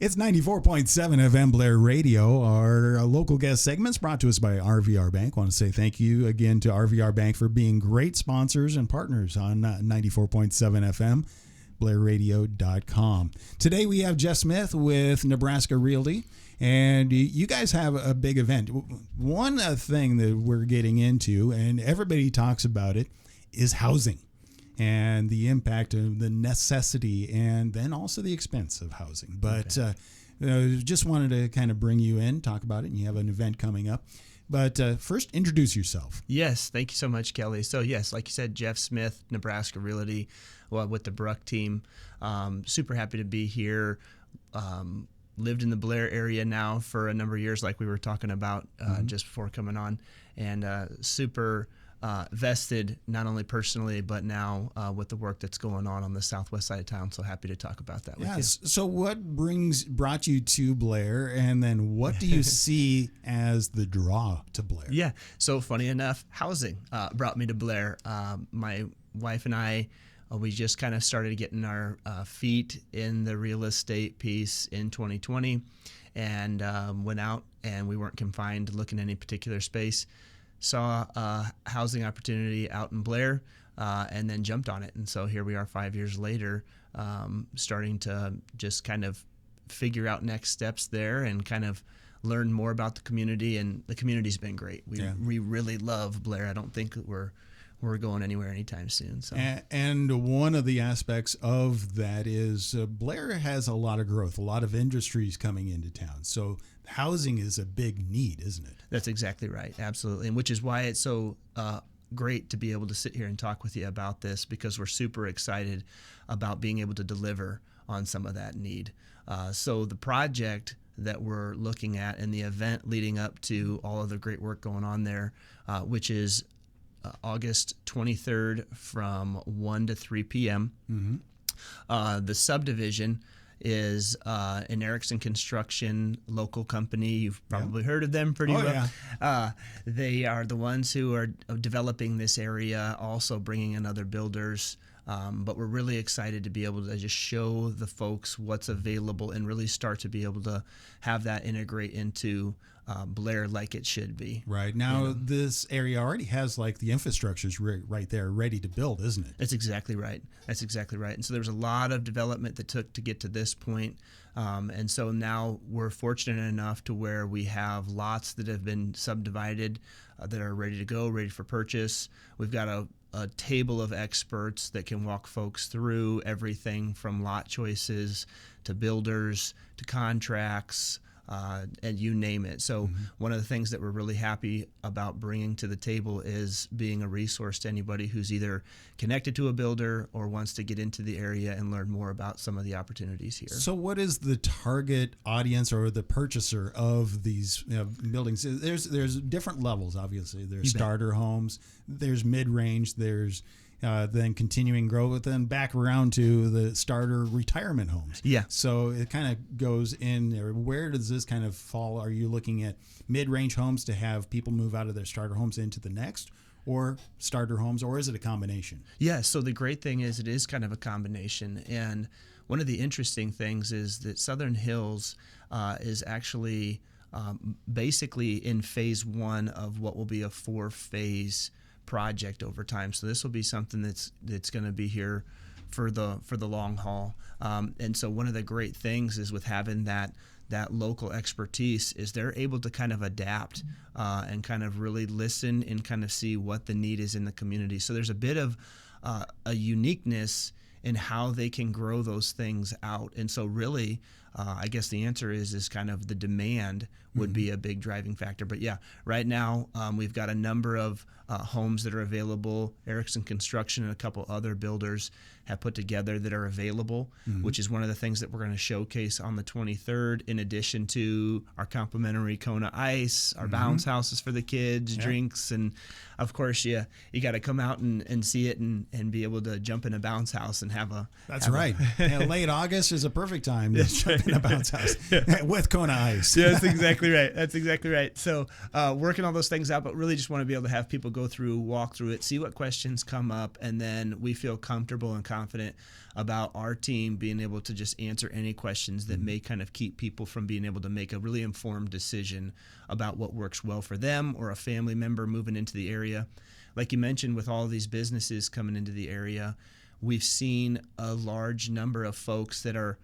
It's 94.7 FM Blair Radio. Our local guest segments brought to us by RVR Bank. I want to say thank you again to RVR Bank for being great sponsors and partners on 94.7 FM, BlairRadio.com. Today we have Jeff Smith with Nebraska Realty, and you guys have a big event. One thing that we're getting into, and everybody talks about it, is housing. And the impact of the necessity and then also the expense of housing. But just wanted to kind of bring you in, talk about it, and you have an event coming up. But first, introduce yourself. Yes, thank you so much, Kelly. So yes, like you said, Jeff Smith, Nebraska Realty, with the Bruck team. Super happy to be here. Lived in the Blair area now for a number of years, like we were talking about just before coming on, and super vested not only personally but now with the work that's going on the southwest side of town. So happy to talk about that with you. So what brought you to Blair, and then what do you see as the draw to Blair? Yeah, so funny enough, housing brought me to Blair. My wife and I, we just kind of started getting our feet in the real estate piece in 2020, and went out, and we weren't confined to looking at any particular space. Saw a housing opportunity out in Blair, and then jumped on it. And so here we are 5 years later, starting to just kind of figure out next steps there and kind of learn more about the community. And the community's been great. We really love Blair. I don't think that we're going anywhere anytime soon. So. And one of the aspects of that is Blair has a lot of growth, a lot of industries coming into town. So housing is a big need, isn't it? That's exactly right. Absolutely. And which is why it's so great to be able to sit here and talk with you about this, because we're super excited about being able to deliver on some of that need. So the project that we're looking at and the event leading up to all of the great work going on there, which is August 23rd from 1 to 3 p.m. Mm-hmm. The subdivision is an Erickson Construction local company. You've probably heard of them pretty well. Yeah. They are the ones who are developing this area, also bringing in other builders. But we're really excited to be able to just show the folks what's available and really start to be able to have that integrate into Blair like it should be. Right. Now, this area already has like the infrastructure's right there ready to build, isn't it? That's exactly right. That's exactly right. And so there was a lot of development that took to get to this point. And so now we're fortunate enough to where we have lots that have been subdivided that are ready to go, ready for purchase. We've got a table of experts that can walk folks through everything from lot choices to builders to contracts, and you name it. So one of the things that we're really happy about bringing to the table is being a resource to anybody who's either connected to a builder or wants to get into the area and learn more about some of the opportunities here. So what is the target audience or the purchaser of these buildings? There's different levels, obviously. There's starter homes, there's mid-range, there's then continuing growth, then back around to the starter retirement homes. Yeah. So it kind of goes in there. Where does this kind of fall? Are you looking at mid-range homes to have people move out of their starter homes into the next, or starter homes, or is it a combination? Yeah. So the great thing is it is kind of a combination. And one of the interesting things is that Southern Hills is actually basically in phase one of what will be a 4-phase project over time. So this will be something that's going to be here for the long haul. And so one of the great things is with having that local expertise is they're able to kind of adapt and kind of really listen and kind of see what the need is in the community. So there's a bit of a uniqueness in how they can grow those things out. And so really, I guess the answer is kind of the demand would be a big driving factor. But yeah, right now we've got a number of homes that are available. Erickson Construction and a couple other builders have put together that are available, which is one of the things that we're going to showcase on the 23rd, in addition to our complimentary Kona Ice, our bounce houses for the kids, drinks, and of course you got to come out and see it and be able to jump in a bounce house and have a... That's right. Late August is a perfect time to jump in a bounce house with Kona Ice. Yeah, that's exactly right. That's exactly right. So working all those things out, but really just want to be able to have people go go through, walk through it, see what questions come up, and then we feel comfortable and confident about our team being able to just answer any questions that may kind of keep people from being able to make a really informed decision about what works well for them or a family member moving into the area. Like you mentioned, with all of these businesses coming into the area, we've seen a large number of folks that are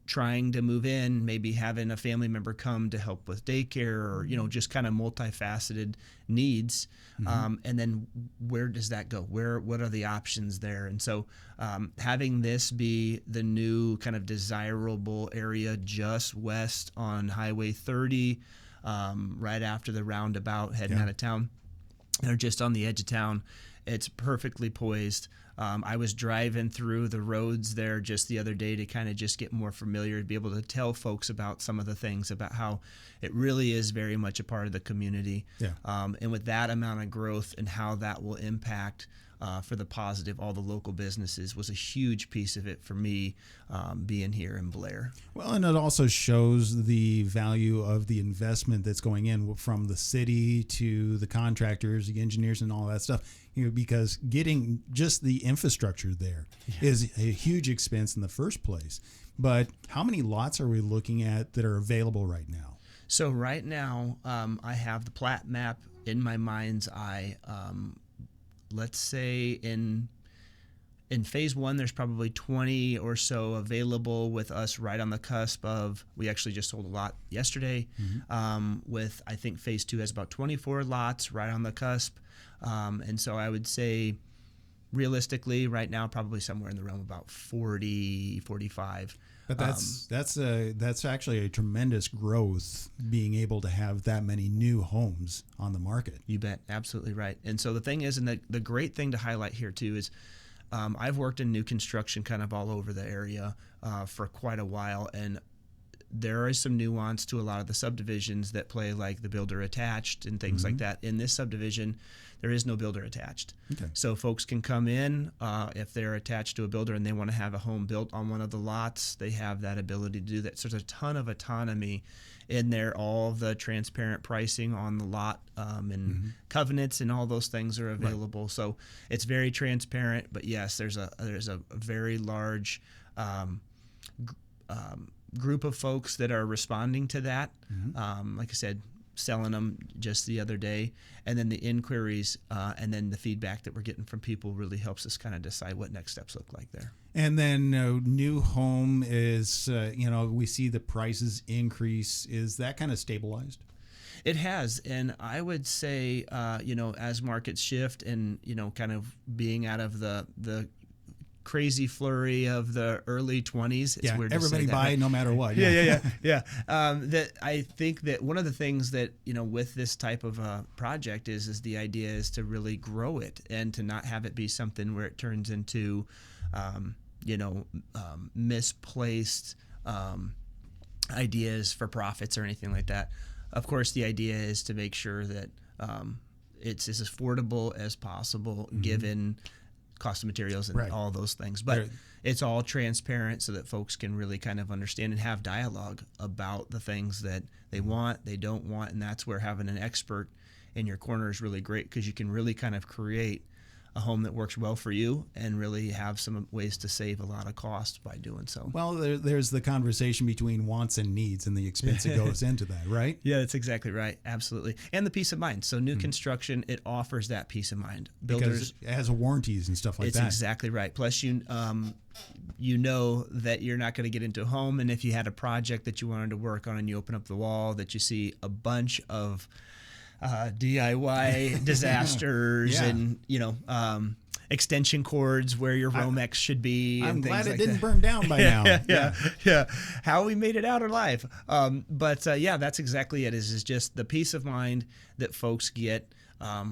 trying to move in, maybe having a family member come to help with daycare or, just kind of multifaceted needs. And then where does that go? What are the options there? And so having this be the new kind of desirable area just west on Highway 30, right after the roundabout heading out of town, or just on the edge of town, it's perfectly poised. I was driving through the roads there just the other day to kind of just get more familiar, to be able to tell folks about some of the things, about how it really is very much a part of the community. Yeah. And with that amount of growth and how that will impact for the positive all the local businesses was a huge piece of it for me, being here in Blair. Well, and it also shows the value of the investment that's going in from the city to the contractors, the engineers, and all that stuff. Because getting just the infrastructure there is a huge expense in the first place. But how many lots are we looking at that are available right now? So right now, I have the plat map in my mind's eye. Let's say in phase one, there's probably 20 or so available, with us right on the cusp of, we actually just sold a lot yesterday. With, I think phase two has about 24 lots right on the cusp. And so I would say realistically right now, probably somewhere in the realm of about 40, 45. But that's actually a tremendous growth, being able to have that many new homes on the market. You bet. Absolutely right. And so the thing is, and the great thing to highlight here too is, I've worked in new construction kind of all over the area for quite a while, and there is some nuance to a lot of the subdivisions that play, like the builder attached and things like that. In this subdivision, there is no builder attached. Okay. So folks can come in, if they're attached to a builder and they want to have a home built on one of the lots, they have that ability to do that. So there's a ton of autonomy in there. All the transparent pricing on the lot, and covenants and all those things are available. Right. So it's very transparent. But yes, there's a very large group of folks that are responding to that. Like I said, selling them just the other day, and then the inquiries and then the feedback that we're getting from people really helps us kind of decide what next steps look like there. And then new home is, we see the prices increase. Is that kind of stabilized? It has, and I would say, as markets shift and, kind of being out of the crazy flurry of the early 20s. It's weird to everybody say that, buy right? No matter what. Yeah. That I think that one of the things that, with this type of a project is the idea is to really grow it and to not have it be something where it turns into, misplaced ideas for profits or anything like that. Of course, the idea is to make sure that it's as affordable as possible, given cost of materials and all those things. But it's all transparent so that folks can really kind of understand and have dialogue about the things that they want, they don't want. And that's where having an expert in your corner is really great, because you can really kind of create a home that works well for you and really have some ways to save a lot of cost by doing so. Well, there's the conversation between wants and needs and the expense that goes into that, right? Yeah, that's exactly right. Absolutely. And the peace of mind. So new construction, it offers that peace of mind. Builders, because it has warranties and stuff like that. It's exactly right. Plus, you know that you're not going to get into a home, and if you had a project that you wanted to work on and you open up the wall, that you see a bunch of DIY disasters and extension cords where your Romex should be. I'm and glad things it like didn't that. burn down by now. Yeah. How we made it out alive. But that's exactly it. Is just the peace of mind that folks get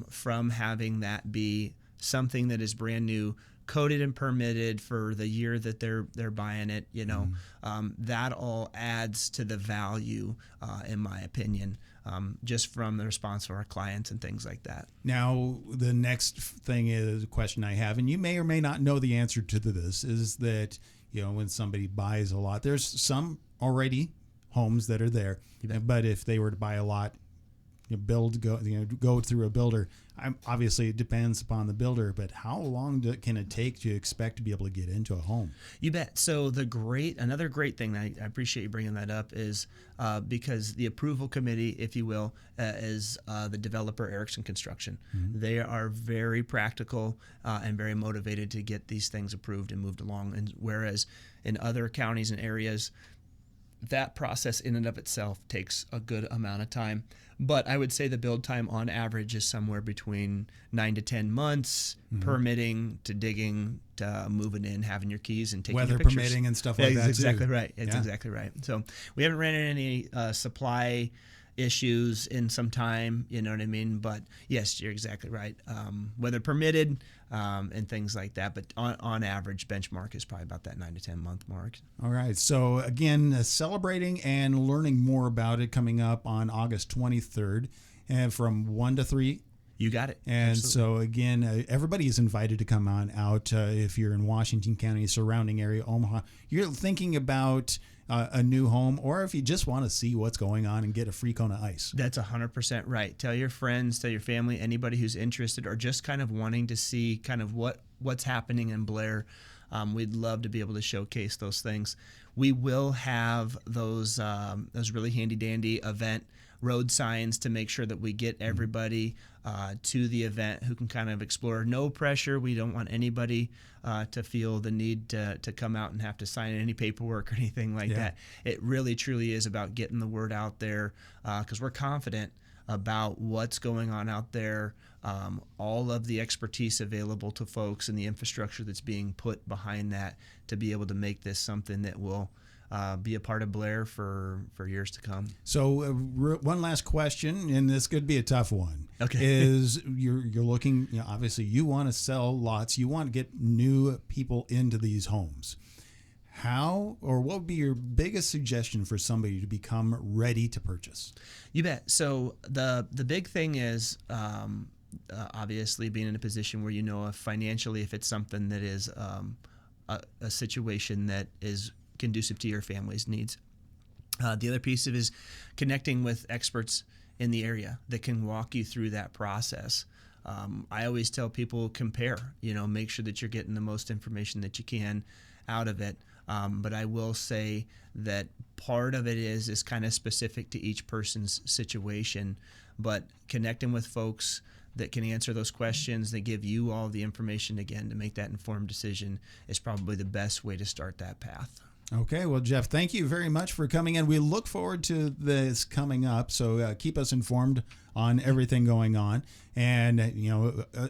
from having that be something that is brand new, coded and permitted for the year that they're buying it. That all adds to the value, in my opinion. Just from the response of our clients and things like that. Now, the next thing is a question I have, and you may or may not know the answer to this, is that, when somebody buys a lot, there's some already homes that are there, but if they were to buy a lot go through a builder. Obviously, it depends upon the builder, but how long can it take to expect to be able to get into a home? You bet. So another great thing, I appreciate you bringing that up, is because the approval committee, if you will, is the developer Erickson Construction. Mm-hmm. They are very practical and very motivated to get these things approved and moved along. And whereas in other counties and areas, that process in and of itself takes a good amount of time. But I would say the build time on average is somewhere between 9 to 10 months, mm-hmm. permitting to digging to moving in, having your keys and taking weather your pictures. Permitting and stuff like that. That's exactly too. Right. It's exactly right. So we haven't ran into any supply issues in some time, you know what I mean? But yes, you're exactly right. Weather permitted and things like that. But on average, benchmark is probably about that 9 to 10 month mark. All right. So again, celebrating and learning more about it coming up on August 23rd and from 1 to 3. You got it. And Absolutely. So again, everybody is invited to come on out. If you're in Washington County, surrounding area, Omaha, you're thinking about a new home, or if you just want to see what's going on and get a free cone of ice. That's 100% right. Tell your friends, tell your family, anybody who's interested or just kind of wanting to see kind of what's happening in Blair. We'd love to be able to showcase those things. We will have those really handy dandy event road signs to make sure that we get everybody to the event who can kind of explore. No pressure. We don't want anybody to feel the need to come out and have to sign any paperwork or anything like that. It really, truly is about getting the word out there because we're confident about what's going on out there, all of the expertise available to folks and the infrastructure that's being put behind that to be able to make this something that will be a part of Blair for years to come. So one last question, and this could be a tough one. Okay. Is you're looking, obviously you want to sell lots, you want to get new people into these homes. How or what would be your biggest suggestion for somebody to become ready to purchase? You bet. So the big thing is obviously being in a position where if financially if it's something that is a situation that is conducive to your family's needs. The other piece of it is connecting with experts in the area that can walk you through that process. I always tell people compare, make sure that you're getting the most information that you can out of it. But I will say that part of it is kind of specific to each person's situation, but connecting with folks that can answer those questions, that give you all the information again to make that informed decision is probably the best way to start that path. Okay, well, Jeff, thank you very much for coming in. We look forward to this coming up, so keep us informed on everything going on. And,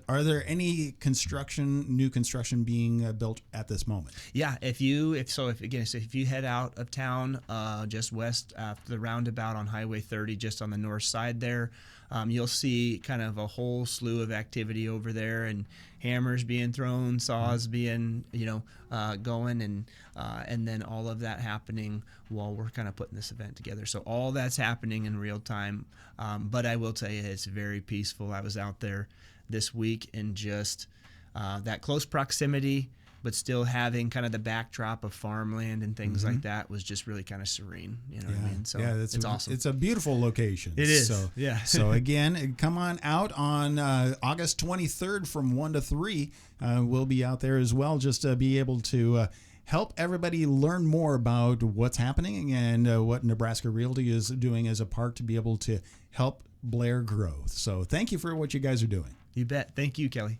are there any new construction being built at this moment? Yeah, if you head out of town just west after the roundabout on Highway 30, just on the north side there, you'll see kind of a whole slew of activity over there, and hammers being thrown, saws being going, and then all of that happening while we're kind of putting this event together. So all that's happening in real time. But I will tell you, it's very peaceful. I was out there this week, and just that close proximity, but still having kind of the backdrop of farmland and things like that was just really kind of serene. You know what I mean? So it's awesome. It's a beautiful location. It is. So, yeah. So again, come on out on August 23rd from 1 to 3. We'll be out there as well, just to be able to help everybody learn more about what's happening and what Nebraska Realty is doing as a part to be able to help Blair grow. So thank you for what you guys are doing. You bet. Thank you, Kelly.